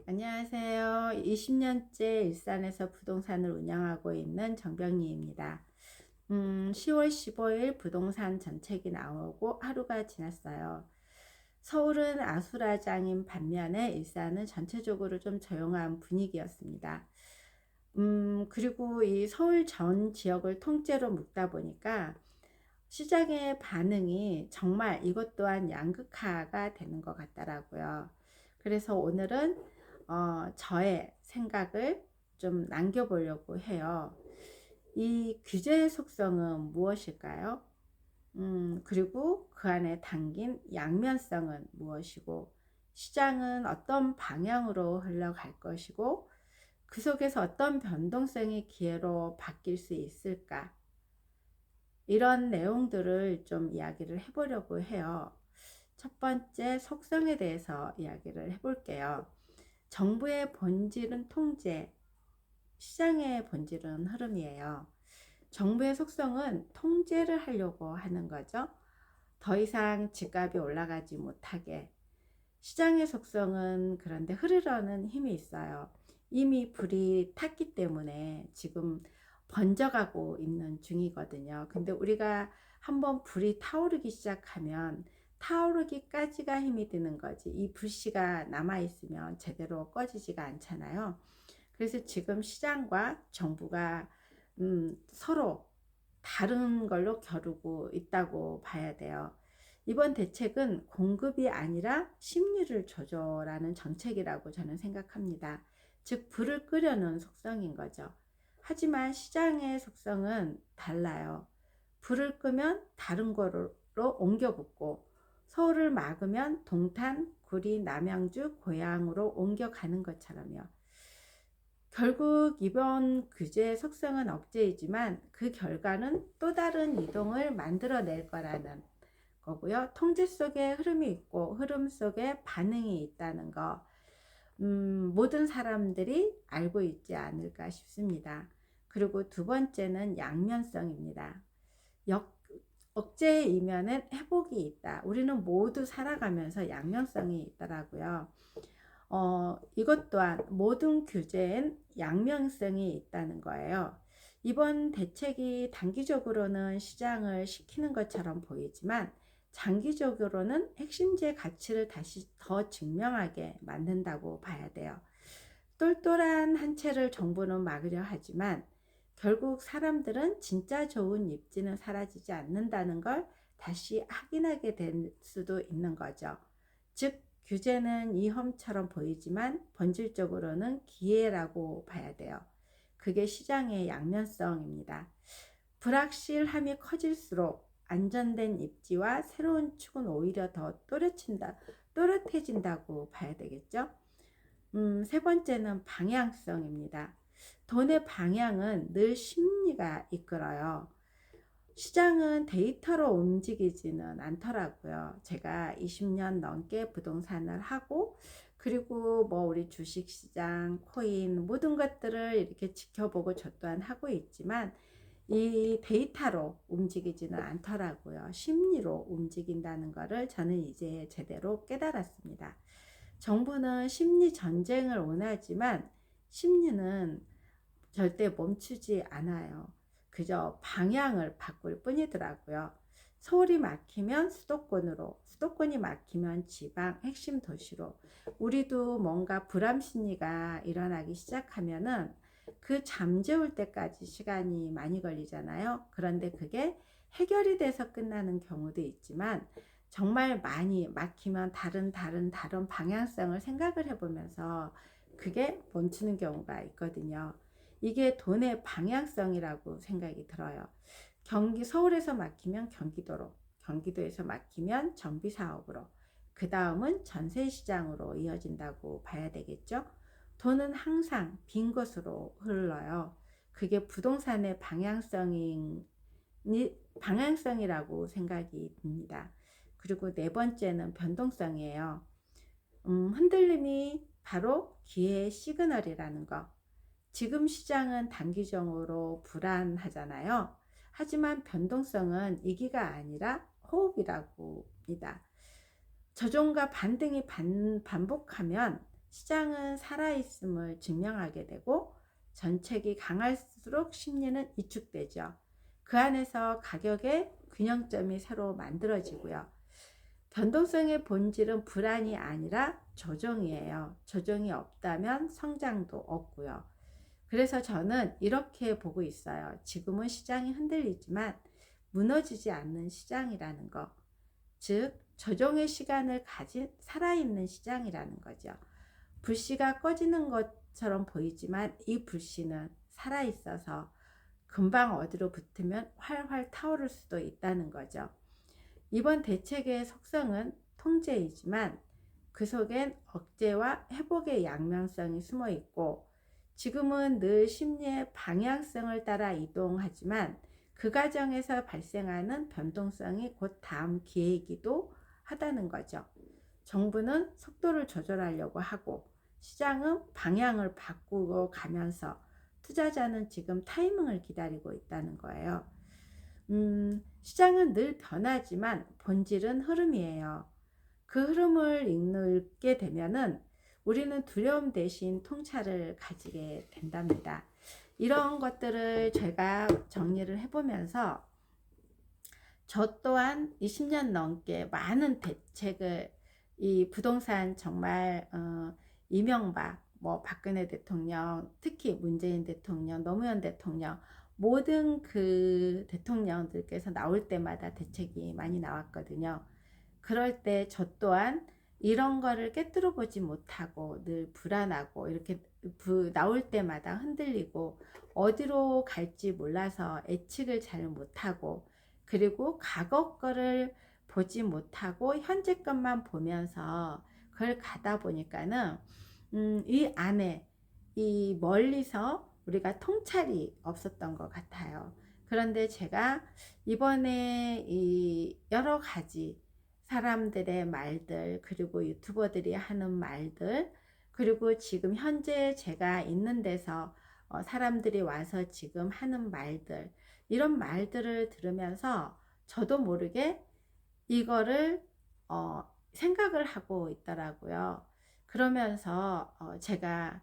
안녕하세요. 20년째 일산에서 부동산을 운영하고 있는 정병리입니다. 10월 15일 부동산 전책이 나오고 하루가 지났어요. 서울은 아수라장인 반면에 일산은 전체적으로 좀 조용한 분위기였습니다. 그리고 이 서울 전 지역을 통째로 묶다 보니까 시장의 반응이 정말 이것 또한 양극화가 되는 것 같더라고요. 그래서 오늘은 저의 생각을 좀 남겨보려고 해요. 이 규제의 속성은 무엇일까요? 그리고 그 안에 담긴 양면성은 무엇이고, 시장은 어떤 방향으로 흘러갈 것이고, 그 속에서 어떤 변동성의 기회로 바뀔 수 있을까? 이런 내용들을 좀 이야기를 해보려고 해요. 첫 번째, 속성에 대해서 이야기를 해볼게요. 정부의 본질은 통제, 시장의 본질은 흐름이에요. 정부의 속성은 통제를 하려고 하는 거죠. 더 이상 집값이 올라가지 못하게. 시장의 속성은 그런데 흐르려는 힘이 있어요. 이미 불이 탔기 때문에 지금 번져가고 있는 중이거든요. 근데 우리가 한번 불이 타오르기 시작하면 타오르기까지가 힘이 드는 거지, 이 불씨가 남아있으면 제대로 꺼지지가 않잖아요. 그래서 지금 시장과 정부가 서로 다른 걸로 겨루고 있다고 봐야 돼요. 이번 대책은 공급이 아니라 심리를 조절하는 정책이라고 저는 생각합니다. 즉, 불을 끄려는 속성인 거죠. 하지만 시장의 속성은 달라요. 불을 끄면 다른 거로 옮겨 붙고, 서울을 막으면 동탄, 구리, 남양주, 고양으로 옮겨가는 것처럼요. 결국 이번 규제의 속성은 억제이지만 그 결과는 또 다른 이동을 만들어낼 거라는 거고요. 통제 속에 흐름이 있고 흐름 속에 반응이 있다는 거, 모든 사람들이 알고 있지 않을까 싶습니다. 그리고 두 번째는 양면성입니다. 억제의 이면엔 회복이 있다. 우리는 모두 살아가면서 양면성이 있더라고요. 이것 또한 모든 규제엔 양면성이 있다는 거예요. 이번 대책이 단기적으로는 시장을 식히는 것처럼 보이지만 장기적으로는 핵심제 가치를 다시 더 증명하게 만든다고 봐야 돼요. 똘똘한 한 채를 정부는 막으려 하지만 결국 사람들은 진짜 좋은 입지는 사라지지 않는다는 걸 다시 확인하게 될 수도 있는 거죠. 즉, 규제는 위험처럼 보이지만 본질적으로는 기회라고 봐야 돼요. 그게 시장의 양면성입니다. 불확실함이 커질수록 안전된 입지와 새로운 축은 오히려 더 또렷해진다고 봐야 되겠죠. 세 번째는 방향성입니다. 돈의 방향은 늘 심리가 이끌어요. 시장은 데이터로 움직이지는 않더라고요. 제가 20년 넘게 부동산을 하고, 그리고 뭐 우리 주식시장, 코인 모든 것들을 이렇게 지켜보고 저 또한 하고 있지만 이 데이터로 움직이지는 않더라고요. 심리로 움직인다는 것을 저는 이제 제대로 깨달았습니다. 정부는 심리 전쟁을 원하지만 심리는 절대 멈추지 않아요. 그저 방향을 바꿀 뿐이더라고요. 서울이 막히면 수도권으로, 수도권이 막히면 지방 핵심 도시로. 우리도 뭔가 불안 심리가 일어나기 시작하면은 그 잠재울 때까지 시간이 많이 걸리잖아요. 그런데 그게 해결이 돼서 끝나는 경우도 있지만 정말 많이 막히면 다른 방향성을 생각을 해보면서 그게 멈추는 경우가 있거든요. 이게 돈의 방향성이라고 생각이 들어요. 서울에서 막히면 경기도로, 경기도에서 막히면 정비사업으로, 그 다음은 전세시장으로 이어진다고 봐야 되겠죠. 돈은 항상 빈 곳으로 흘러요. 그게 부동산의 방향성이라고 생각이 듭니다. 그리고 네 번째는 변동성이에요. 흔들림이 바로 기회의 시그널이라는 거. 지금 시장은 단기적으로 불안하잖아요. 하지만 변동성은 위기가 아니라 호흡이라고 합니다. 조정과 반등이 반복하면 시장은 살아있음을 증명하게 되고 전책이 강할수록 심리는 위축되죠. 그 안에서 가격의 균형점이 새로 만들어지고요. 변동성의 본질은 불안이 아니라 조정이에요. 조정이 없다면 성장도 없고요. 그래서 저는 이렇게 보고 있어요. 지금은 시장이 흔들리지만 무너지지 않는 시장이라는 거. 즉, 조정의 시간을 가진 살아있는 시장이라는 거죠. 불씨가 꺼지는 것처럼 보이지만 이 불씨는 살아있어서 금방 어디로 붙으면 활활 타오를 수도 있다는 거죠. 이번 대책의 속성은 통제이지만 그 속엔 억제와 회복의 양면성이 숨어 있고 지금은 늘 심리의 방향성을 따라 이동하지만 그 과정에서 발생하는 변동성이 곧 다음 기회이기도 하다는 거죠. 정부는 속도를 조절하려고 하고 시장은 방향을 바꾸고 가면서 투자자는 지금 타이밍을 기다리고 있다는 거예요. 시장은 늘 변하지만 본질은 흐름이에요. 그 흐름을 읽게 되면은 우리는 두려움 대신 통찰을 가지게 된답니다. 이런 것들을 제가 정리를 해보면서 저 또한 20년 넘게 많은 대책을 이 부동산 정말 이명박, 박근혜 대통령, 특히 문재인 대통령, 노무현 대통령 모든 그 대통령들께서 나올 때마다 대책이 많이 나왔거든요. 그럴 때 저 또한 이런 거를 깨뜨려 보지 못하고 늘 불안하고 이렇게 나올 때마다 흔들리고 어디로 갈지 몰라서 예측을 잘 못하고 그리고 과거 거를 보지 못하고 현재 것만 보면서 그걸 가다 보니까는 이 안에 이 멀리서 우리가 통찰이 없었던 것 같아요. 그런데 제가 이번에 이 여러 가지 사람들의 말들 그리고 유튜버들이 하는 말들 그리고 지금 현재 제가 있는 데서 사람들이 와서 지금 하는 말들 이런 말들을 들으면서 저도 모르게 이거를 생각을 하고 있더라고요. 그러면서 제가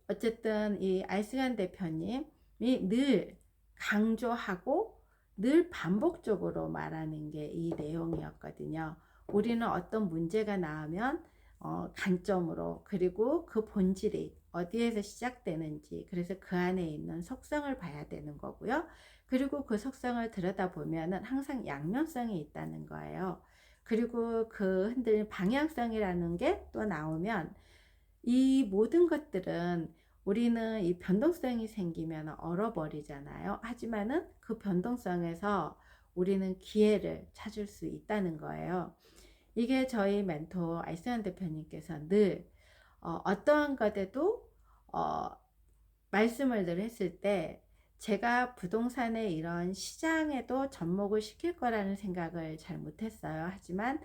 어쨌든 이 알승환 대표님이 늘 강조하고 늘 반복적으로 말하는 게 이 내용이었거든요. 우리는 어떤 문제가 나오면 관점으로 그리고 그 본질이 어디에서 시작되는지 그래서 그 안에 있는 속성을 봐야 되는 거고요. 그리고 그 속성을 들여다보면 항상 양면성이 있다는 거예요. 그리고 그 흔들린 방향성이라는 게 또 나오면 이 모든 것들은 우리는 이 변동성이 생기면 얼어버리잖아요. 하지만은 그 변동성에서 우리는 기회를 찾을 수 있다는 거예요. 이게 저희 멘토 알승환 대표님께서 늘 어떠한 것에도 말씀을 늘 했을 때 제가 부동산의 이런 시장에도 접목을 시킬 거라는 생각을 잘 못했어요. 하지만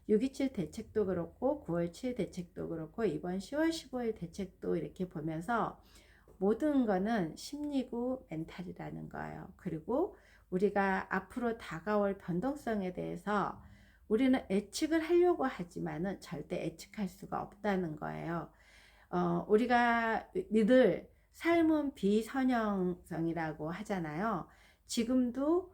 6.27 대책도 그렇고 9월 7 대책도 그렇고 이번 10월 15일 대책도 이렇게 보면서 모든 거는 심리고 멘탈이라는 거예요. 그리고 우리가 앞으로 다가올 변동성에 대해서 우리는 예측을 하려고 하지만은 절대 예측할 수가 없다는 거예요. 우리가 늘 삶은 비선형성이라고 하잖아요. 지금도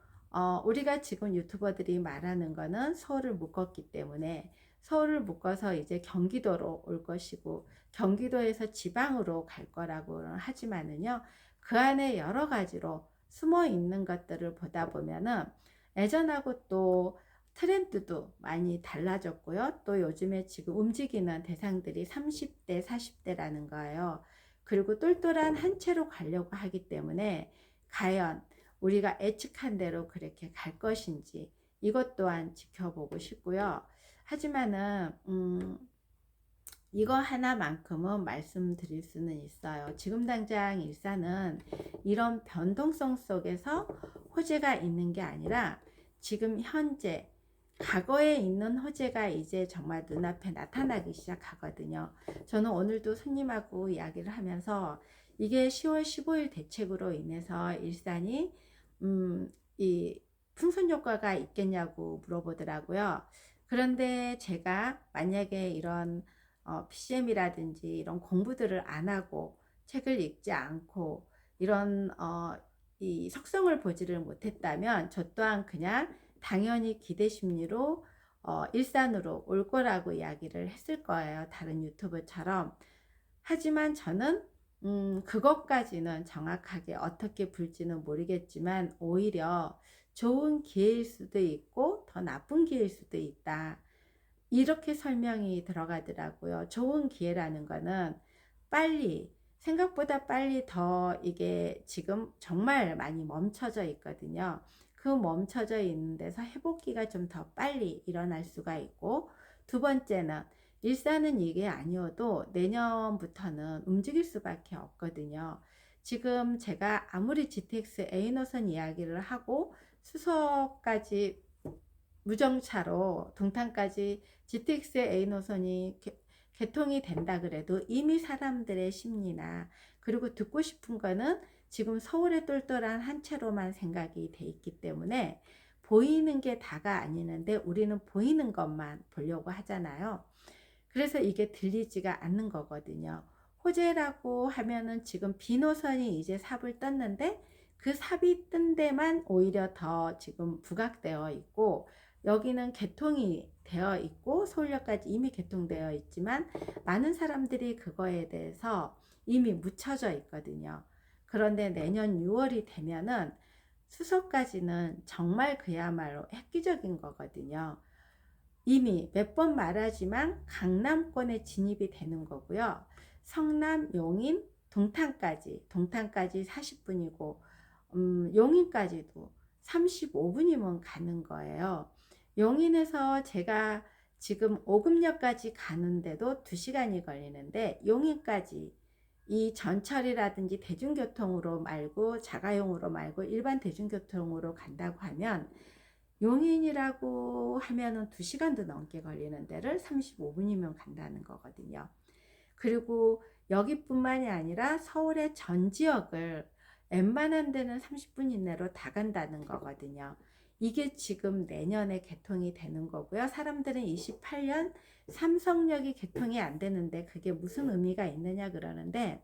우리가 지금 유튜버들이 말하는 거는 서울을 묶었기 때문에 서울을 묶어서 이제 경기도로 올 것이고 경기도에서 지방으로 갈 거라고 하지만은요. 그 안에 여러 가지로 숨어 있는 것들을 보다 보면은 예전하고 또 트렌드도 많이 달라졌고요. 또 요즘에 지금 움직이는 대상들이 30대, 40대라는 거예요. 그리고 똘똘한 한 채로 가려고 하기 때문에 과연 우리가 예측한 대로 그렇게 갈 것인지 이것 또한 지켜보고 싶고요. 하지만은 이거 하나만큼은 말씀드릴 수는 있어요. 지금 당장 일산은 이런 변동성 속에서 호재가 있는 게 아니라 지금 현재 과거에 있는 호재가 이제 정말 눈앞에 나타나기 시작하거든요. 저는 오늘도 손님하고 이야기를 하면서 이게 10월 15일 대책으로 인해서 일산이 이 풍선 효과가 있겠냐고 물어보더라고요. 그런데 제가 만약에 이런 PCM이라든지 이런 공부들을 안 하고 책을 읽지 않고 이런 이 속성을 보지를 못했다면 저 또한 그냥 당연히 기대 심리로 일산으로 올 거라고 이야기를 했을 거예요. 다른 유튜브처럼. 하지만 저는 그것까지는 정확하게 어떻게 불지는 모르겠지만 오히려 좋은 기회일 수도 있고 더 나쁜 기회일 수도 있다. 이렇게 설명이 들어가더라고요. 좋은 기회라는 거는 빨리, 생각보다 빨리 더 이게 지금 정말 많이 멈춰져 있거든요. 그 멈춰져 있는 데서 회복기가 좀 더 빨리 일어날 수가 있고, 두 번째는 일사는 이게 아니어도 내년부터는 움직일 수밖에 없거든요. 지금 제가 아무리 GTX A 노선 이야기를 하고 수소까지 무정차로 동탄까지 GTX A 노선이 개통이 된다 그래도 이미 사람들의 심리나, 그리고 듣고 싶은 거는 지금 서울의 똘똘한 한 채로만 생각이 돼 있기 때문에 보이는 게 다가 아니는데 우리는 보이는 것만 보려고 하잖아요. 그래서 이게 들리지가 않는 거거든요. 호재라고 하면은 지금 B노선이 이제 삽을 떴는데 그 삽이 뜬 데만 오히려 더 지금 부각되어 있고, 여기는 개통이 되어 있고 서울역까지 이미 개통되어 있지만 많은 사람들이 그거에 대해서 이미 묻혀져 있거든요. 그런데 내년 6월이 되면은 수서까지는 정말 그야말로 획기적인 거거든요. 이미 몇 번 말하지만 강남권에 진입이 되는 거고요. 성남, 용인, 동탄까지 40분이고 용인까지도 35분이면 가는 거예요. 용인에서 제가 지금 오금역까지 가는데도 2시간이 걸리는데 용인까지 이 전철이라든지 대중교통으로 말고 자가용으로 말고 일반 대중교통으로 간다고 하면 용인이라고 하면은 2시간도 넘게 걸리는 데를 35분이면 간다는 거거든요. 그리고 여기뿐만이 아니라 서울의 전 지역을 웬만한 데는 30분 이내로 다 간다는 거거든요. 이게 지금 내년에 개통이 되는 거고요. 사람들은 28년 삼성역이 개통이 안 되는데 그게 무슨 의미가 있느냐 그러는데,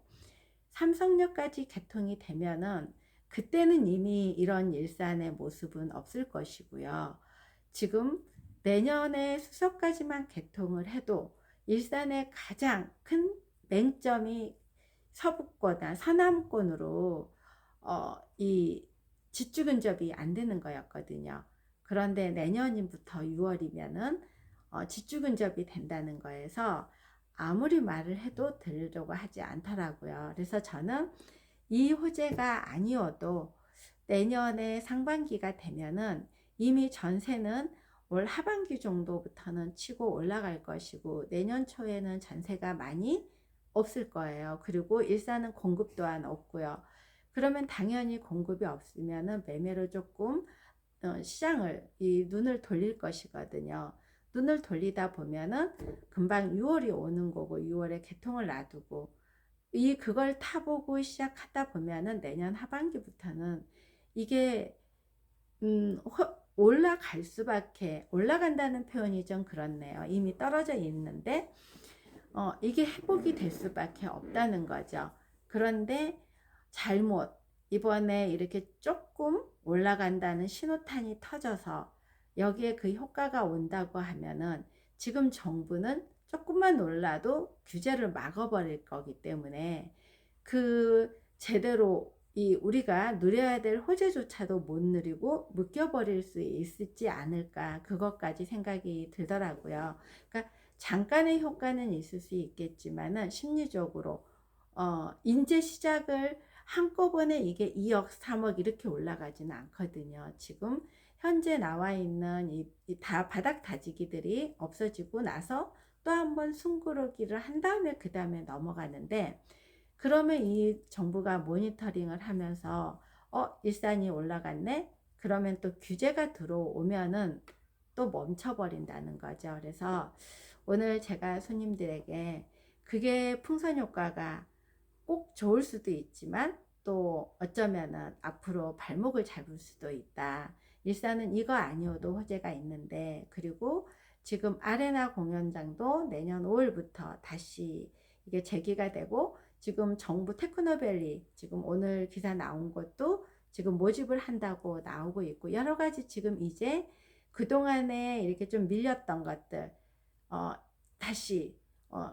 삼성역까지 개통이 되면은 그때는 이미 이런 일산의 모습은 없을 것이고요. 지금 내년에 수서까지만 개통을 해도 일산의 가장 큰 맹점이 서부권, 서남권으로 이 직주 근접이 안 되는 거였거든요. 그런데 내년부터 6월이면은 직주 근접이 된다는 거에서 아무리 말을 해도 들으려고 하지 않더라고요. 그래서 저는 이 호재가 아니어도 내년에 상반기가 되면은 이미 전세는 올 하반기 정도부터는 치고 올라갈 것이고 내년 초에는 전세가 많이 없을 거예요. 그리고 일산은 공급 또한 없고요. 그러면 당연히 공급이 없으면은 매매로 조금 시장을 눈을 돌릴 것이거든요. 눈을 돌리다 보면은 금방 6월이 오는 거고 6월에 개통을 놔두고 그걸 타보고 시작하다 보면은 내년 하반기부터는 이게 올라갈 수밖에, 올라간다는 표현이 좀 그렇네요. 이미 떨어져 있는데 이게 회복이 될 수밖에 없다는 거죠. 그런데 잘못 이번에 이렇게 조금 올라간다는 신호탄이 터져서 여기에 그 효과가 온다고 하면은 지금 정부는 조금만 올라도 규제를 막아버릴 거기 때문에 그 제대로 우리가 누려야 될 호재조차도 못 누리고 묶여버릴 수 있지 않을까, 그것까지 생각이 들더라고요. 그러니까 잠깐의 효과는 있을 수 있겠지만은 심리적으로 인제 시작을 한꺼번에 이게 2억 3억 이렇게 올라가지는 않거든요. 지금 현재 나와 있는 다 바닥 다지기들이 없어지고 나서 또 한번 숨고르기를 한 다음에 그 다음에 넘어가는데, 그러면 이 정부가 모니터링을 하면서 일산이 올라갔네? 그러면 또 규제가 들어오면은 또 멈춰버린다는 거죠. 그래서 오늘 제가 손님들에게 그게 풍선 효과가 꼭 좋을 수도 있지만 또 어쩌면은 앞으로 발목을 잡을 수도 있다. 일산은 이거 아니어도 호재가 있는데, 그리고 지금 아레나 공연장도 내년 5월부터 다시 이게 재개가 되고, 지금 정부 테크노밸리 지금 오늘 기사 나온 것도 지금 모집을 한다고 나오고 있고, 여러 가지 지금 이제 그동안에 이렇게 좀 밀렸던 것들 다시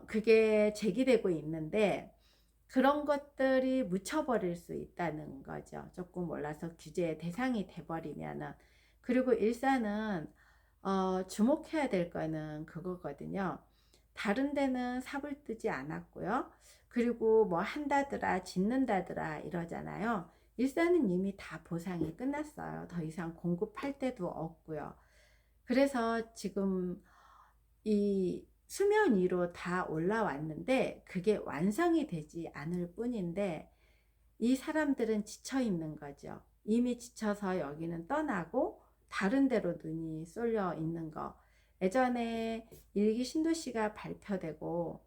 그게 제기되고 있는데, 그런 것들이 묻혀버릴 수 있다는 거죠. 조금 올라서 규제의 대상이 돼버리면은. 그리고 일산은 주목해야 될 거는 그거거든요. 다른 데는 삽을 뜨지 않았고요. 그리고 뭐 한다더라 짓는다더라 이러잖아요. 일산은 이미 다 보상이 끝났어요. 더 이상 공급할 데도 없고요. 그래서 지금 이 수면 위로 다 올라왔는데 그게 완성이 되지 않을 뿐인데, 이 사람들은 지쳐 있는 거죠. 이미 지쳐서 여기는 떠나고 다른 데로 눈이 쏠려 있는 거. 예전에 일기 신도시가 발표되고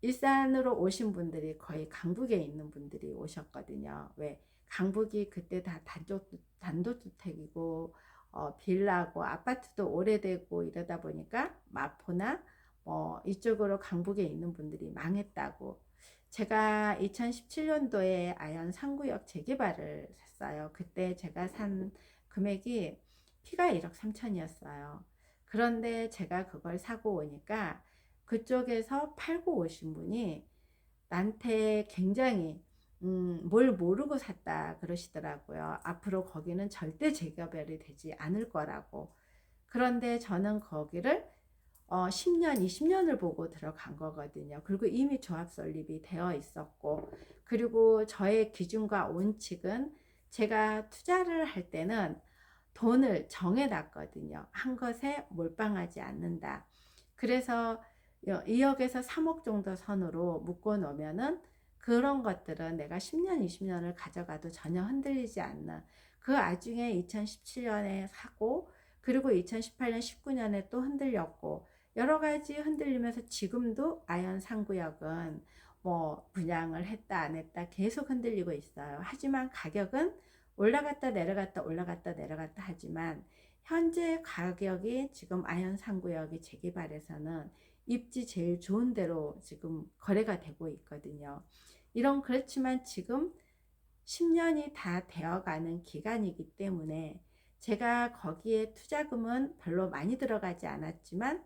일산으로 오신 분들이 거의 강북에 있는 분들이 오셨거든요. 왜? 강북이 그때 다 단독주택이고 빌라고 아파트도 오래되고 이러다 보니까 마포나 이쪽으로 강북에 있는 분들이 망했다고. 제가 2017년도에 아현 3구역 재개발을 샀어요. 그때 제가 산 금액이 피가 1억 3천이었어요. 그런데 제가 그걸 사고 오니까 그쪽에서 팔고 오신 분이 나한테 굉장히 뭘 모르고 샀다 그러시더라고요. 앞으로 거기는 절대 재개발이 되지 않을 거라고. 그런데 저는 거기를 10년, 20년을 보고 들어간 거거든요. 그리고 이미 조합 설립이 되어 있었고, 그리고 저의 기준과 원칙은 제가 투자를 할 때는 돈을 정해놨거든요. 한 것에 몰빵하지 않는다. 그래서 2억에서 3억 정도 선으로 묶어 놓으면은 그런 것들은 내가 10년, 20년을 가져가도 전혀 흔들리지 않는, 그 나중에 2017년에 사고, 그리고 2018년, 19년에 또 흔들렸고, 여러 가지 흔들리면서 지금도 아현 3구역은 뭐 분양을 했다 안 했다 계속 흔들리고 있어요. 하지만 가격은 올라갔다 내려갔다 올라갔다 내려갔다 하지만, 현재 가격이 지금 아현 3구역이 재개발에서는 입지 제일 좋은 데로 지금 거래가 되고 있거든요. 이런 그렇지만 지금 10년이 다 되어가는 기간이기 때문에 제가 거기에 투자금은 별로 많이 들어가지 않았지만,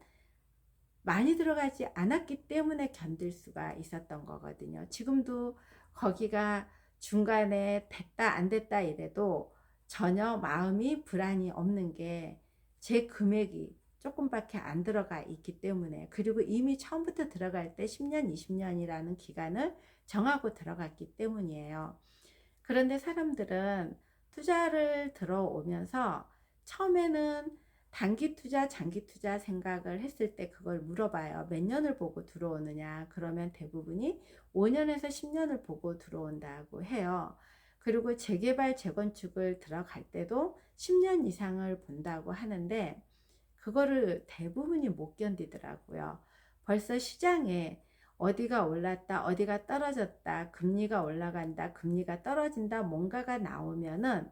많이 들어가지 않았기 때문에 견딜 수가 있었던 거거든요. 지금도 거기가 중간에 됐다 안 됐다 이래도 전혀 마음이 불안이 없는 게, 제 금액이 조금밖에 안 들어가 있기 때문에, 그리고 이미 처음부터 들어갈 때 10년, 20년이라는 기간을 정하고 들어갔기 때문이에요. 그런데 사람들은 투자를 들어오면서 처음에는 단기 투자, 장기 투자 생각을 했을 때 그걸 물어봐요. 몇 년을 보고 들어오느냐? 그러면 대부분이 5년에서 10년을 보고 들어온다고 해요. 그리고 재개발, 재건축을 들어갈 때도 10년 이상을 본다고 하는데, 그거를 대부분이 못 견디더라고요. 벌써 시장에 어디가 올랐다, 어디가 떨어졌다, 금리가 올라간다, 금리가 떨어진다, 뭔가가 나오면은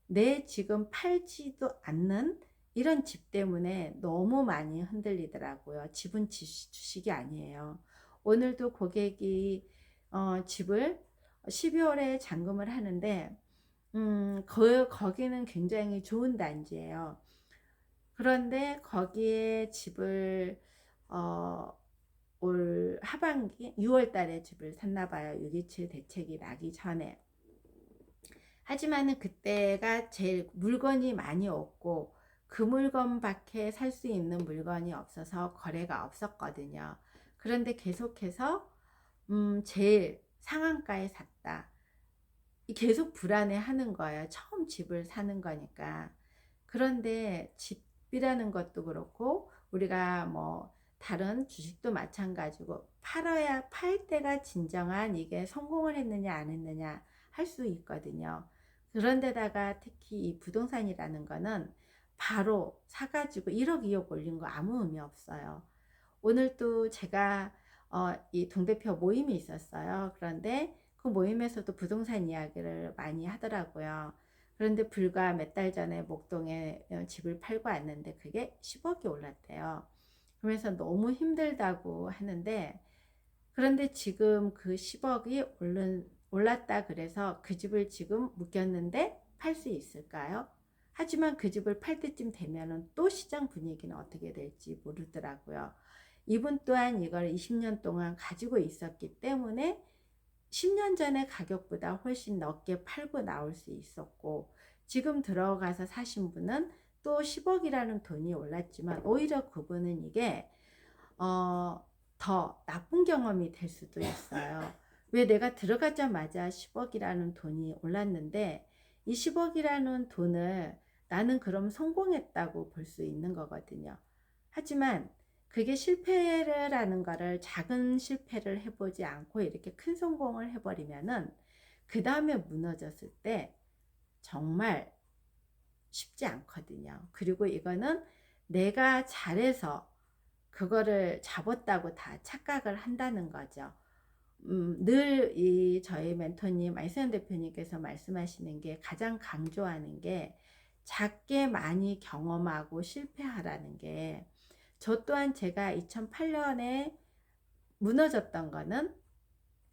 내 지금 팔지도 않는 이런 집 때문에 너무 많이 흔들리더라고요. 집은 주식이 아니에요. 오늘도 고객이 집을 12월에 잔금을 하는데 거기는 굉장히 좋은 단지예요. 그런데 거기에 집을 올 하반기 6월 달에 집을 샀나 봐요. 6.27 대책이 나기 전에. 하지만은 그때가 제일 물건이 많이 없고 그 물건밖에 살 수 있는 물건이 없어서 거래가 없었거든요. 그런데 계속해서 제일 상한가에 샀다. 계속 불안해 하는 거예요. 처음 집을 사는 거니까. 그런데 집이라는 것도 그렇고 우리가 뭐 다른 주식도 마찬가지고, 팔아야 팔 때가 진정한 이게 성공을 했느냐 안 했느냐 할 수 있거든요. 그런데다가 특히 이 부동산이라는 거는 바로 사가지고 1억 2억 올린 거 아무 의미 없어요. 오늘 또 제가 이 동대표 모임이 있었어요. 그런데 그 모임에서도 부동산 이야기를 많이 하더라고요. 그런데 불과 몇 달 전에 목동에 집을 팔고 왔는데 그게 10억이 올랐대요. 그러면서 너무 힘들다고 하는데, 그런데 지금 그 10억이 올랐다 그래서 그 집을 지금 묶였는데 팔 수 있을까요? 하지만 그 집을 팔 때쯤 되면은 또 시장 분위기는 어떻게 될지 모르더라고요. 이분 또한 이걸 20년 동안 가지고 있었기 때문에 10년 전에 가격보다 훨씬 넓게 팔고 나올 수 있었고, 지금 들어가서 사신 분은 또 10억이라는 돈이 올랐지만 오히려 그분은 이게 더 나쁜 경험이 될 수도 있어요. 왜 내가 들어가자마자 10억이라는 돈이 올랐는데 이 10억이라는 돈을 나는 그럼 성공했다고 볼 수 있는 거거든요. 하지만 그게 실패라는 거를 작은 실패를 해보지 않고 이렇게 큰 성공을 해버리면은 그 다음에 무너졌을 때 정말 쉽지 않거든요. 그리고 이거는 내가 잘해서 그거를 잡았다고 다 착각을 한다는 거죠. 늘 이 저희 멘토님 이세현 대표님께서 말씀하시는 게, 가장 강조하는 게 작게 많이 경험하고 실패하라는 게, 저 또한 제가 2008년에 무너졌던 거는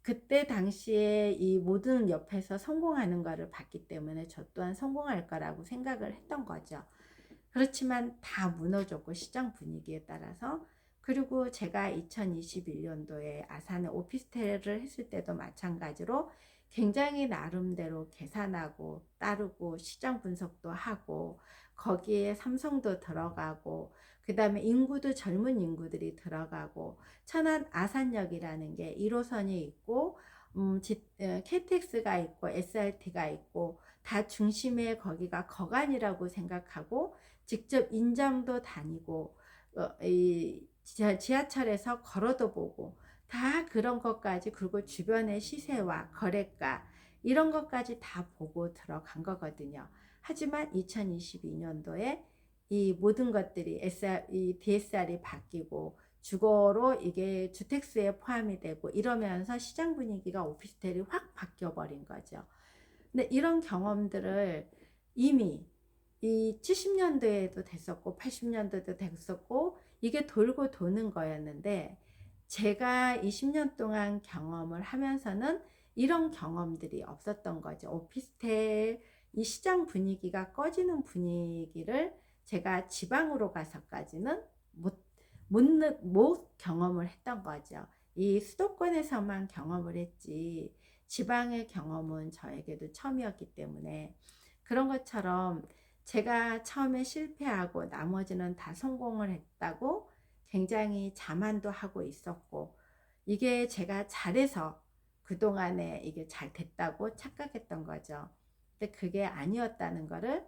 그때 당시에 이 모든 옆에서 성공하는 거를 봤기 때문에 저 또한 성공할 거라고 생각을 했던 거죠. 그렇지만 다 무너졌고 시장 분위기에 따라서. 그리고 제가 2021년도에 아산에 오피스텔을 했을 때도 마찬가지로 굉장히 나름대로 계산하고 따르고 시장 분석도 하고 거기에 삼성도 들어가고 그 다음에 인구도 젊은 인구들이 들어가고, 천안 아산역이라는 게 1호선이 있고 KTX가 있고 SRT가 있고 다 중심에 거기가 거간이라고 생각하고 직접 인정도 다니고 이 지하철에서 걸어도 보고 다 그런 것까지, 그리고 주변의 시세와 거래가 이런 것까지 다 보고 들어간 거거든요. 하지만 2022년도에 이 모든 것들이 이 DSR이 바뀌고 주거로 이게 주택수에 포함이 되고 이러면서 시장 분위기가 오피스텔이 확 바뀌어 버린 거죠. 근데 이런 경험들을 이미 이 70년대에도 됐었고 80년대도 됐었고 이게 돌고 도는 거였는데, 제가 20년 동안 경험을 하면서는 이런 경험들이 없었던 거죠. 오피스텔 이 시장 분위기가 꺼지는 분위기를 제가 지방으로 가서까지는 못 경험을 했던 거죠. 이 수도권에서만 경험을 했지 지방의 경험은 저에게도 처음이었기 때문에, 그런 것처럼 제가 처음에 실패하고 나머지는 다 성공을 했다고 굉장히 자만도 하고 있었고, 이게 제가 잘해서 그동안에 이게 잘 됐다고 착각했던 거죠. 근데 그게 아니었다는 거를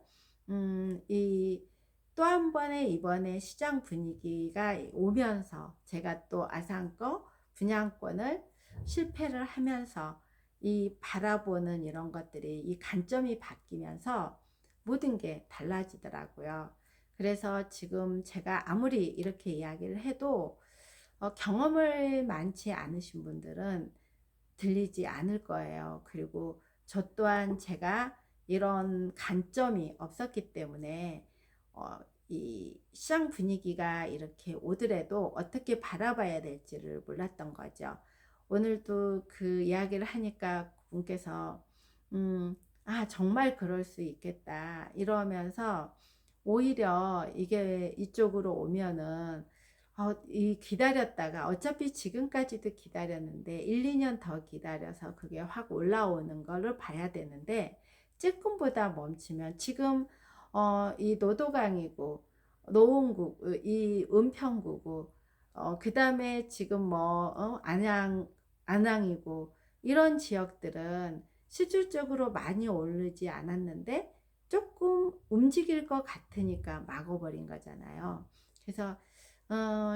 이 또 한 번의 이번에 시장 분위기가 오면서 제가 또 아산거 분양권을 실패를 하면서 이 바라보는 이런 것들이, 이 관점이 바뀌면서 모든 게 달라지더라고요. 그래서 지금 제가 아무리 이렇게 이야기를 해도 경험을 많지 않으신 분들은 들리지 않을 거예요. 그리고 저 또한 제가 이런 관점이 없었기 때문에 이 시장 분위기가 이렇게 오더라도 어떻게 바라봐야 될지를 몰랐던 거죠. 오늘도 그 이야기를 하니까 분께서 정말 그럴 수 있겠다 이러면서, 오히려 이게 이쪽으로 오면은 이 기다렸다가 어차피 지금까지도 기다렸는데 1, 2년 더 기다려서 그게 확 올라오는 거를 봐야 되는데, 조금보다 멈추면 지금 이 노도강이고 노원구 이 은평구고 그 다음에 지금 뭐 안양이고 이런 지역들은 실질적으로 많이 오르지 않았는데 조금 움직일 것 같으니까 막아버린 거잖아요. 그래서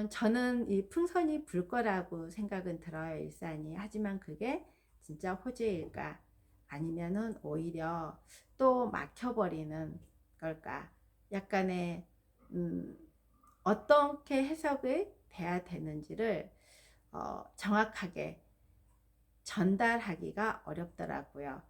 저는 이 풍선이 불 거라고 생각은 들어요, 일산이. 하지만 그게 진짜 호재일까? 아니면은 오히려 또 막혀버리는 걸까? 약간의 어떻게 해석이 돼야 되는지를 정확하게 전달하기가 어렵더라고요.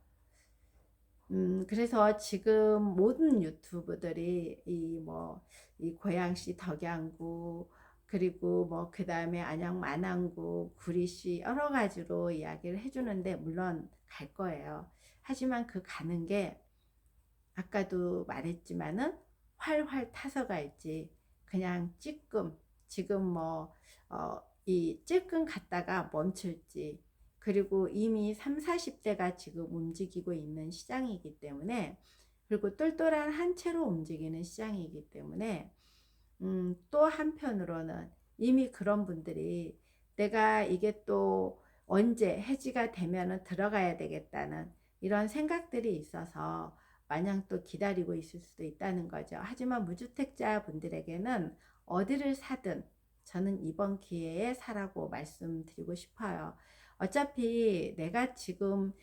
그래서 지금 모든 유튜브들이 이 고양시 덕양구, 그리고 뭐 그다음에 안양 만안구, 구리시 여러 가지로 이야기를 해주는데, 물론 갈 거예요. 하지만 그 가는 게 아까도 말했지만은 활활 타서 갈지, 그냥 찔끔, 지금 이 찔끔 갔다가 멈출지, 그리고 이미 3, 40대가 지금 움직이고 있는 시장이기 때문에, 그리고 똘똘한 한 채로 움직이는 시장이기 때문에, 또 한편으로는 이미 그런 분들이 내가 이게 또 언제 해지가 되면은 들어가야 되겠다는 이런 생각들이 있어서 마냥 또 기다리고 있을 수도 있다는 거죠. 하지만 무주택자 분들에게는 어디를 사든 저는 이번 기회에 사라고 말씀드리고 싶어요. 어차피 내가 지금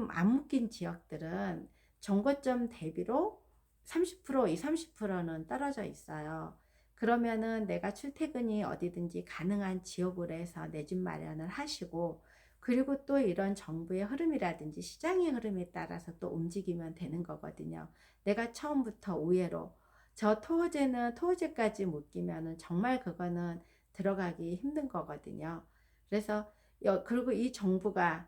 안 묶인 지역들은 정거점 대비로 30%, 20, 30%는 떨어져 있어요. 그러면은 내가 출퇴근이 어디든지 가능한 지역으로 해서 내 집 마련을 하시고, 그리고 또 이런 정부의 흐름이라든지 시장의 흐름에 따라서 또 움직이면 되는 거거든요. 내가 처음부터 우회로 저 토호제까지 묶이면은 정말 그거는 들어가기 힘든 거거든요. 그래서 그리고 이 정부가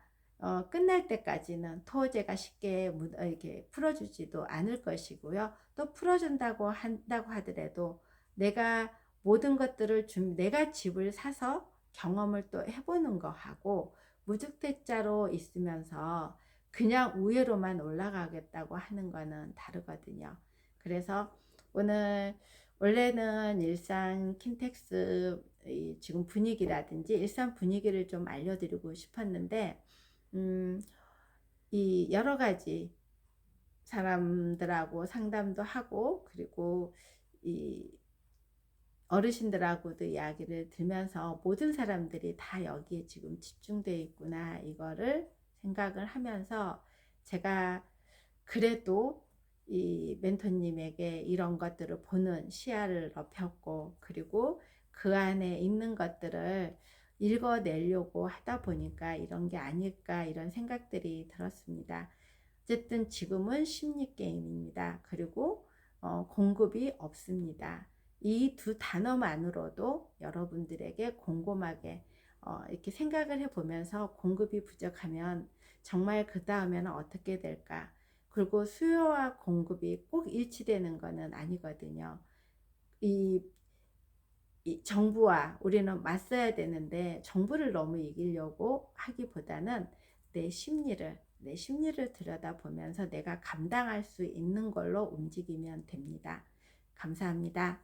끝날 때까지는 토호제가 쉽게 이렇게 풀어주지도 않을 것이고요. 또 풀어준다고 한다고 하더라도 내가 모든 것들을 내가 집을 사서 경험을 또 해보는 거하고, 무주택자로 있으면서 그냥 우회로만 올라가겠다고 하는 거는 다르거든요. 그래서 오늘 원래는 일산 킨텍스 지금 분위기라든지 일산 분위기를 좀 알려드리고 싶었는데, 음, 이 여러 가지 사람들하고 상담도 하고, 그리고 이 어르신들하고도 이야기를 들으면서 모든 사람들이 다 여기에 지금 집중되어 있구나, 이거를 생각을 하면서 제가 그래도 이 멘토님에게 이런 것들을 보는 시야를 넓혔고, 그리고 그 안에 있는 것들을 읽어내려고 하다 보니까 이런 게 아닐까, 이런 생각들이 들었습니다. 어쨌든 지금은 심리 게임입니다. 그리고 공급이 없습니다. 이 두 단어만으로도 여러분들에게 곰곰하게 이렇게 생각을 해보면서, 공급이 부족하면 정말 그 다음에는 어떻게 될까? 그리고 수요와 공급이 꼭 일치되는 것은 아니거든요. 이, 이 정부와 우리는 맞서야 되는데, 정부를 너무 이기려고 하기보다는 내 심리를 들여다보면서 내가 감당할 수 있는 걸로 움직이면 됩니다. 감사합니다.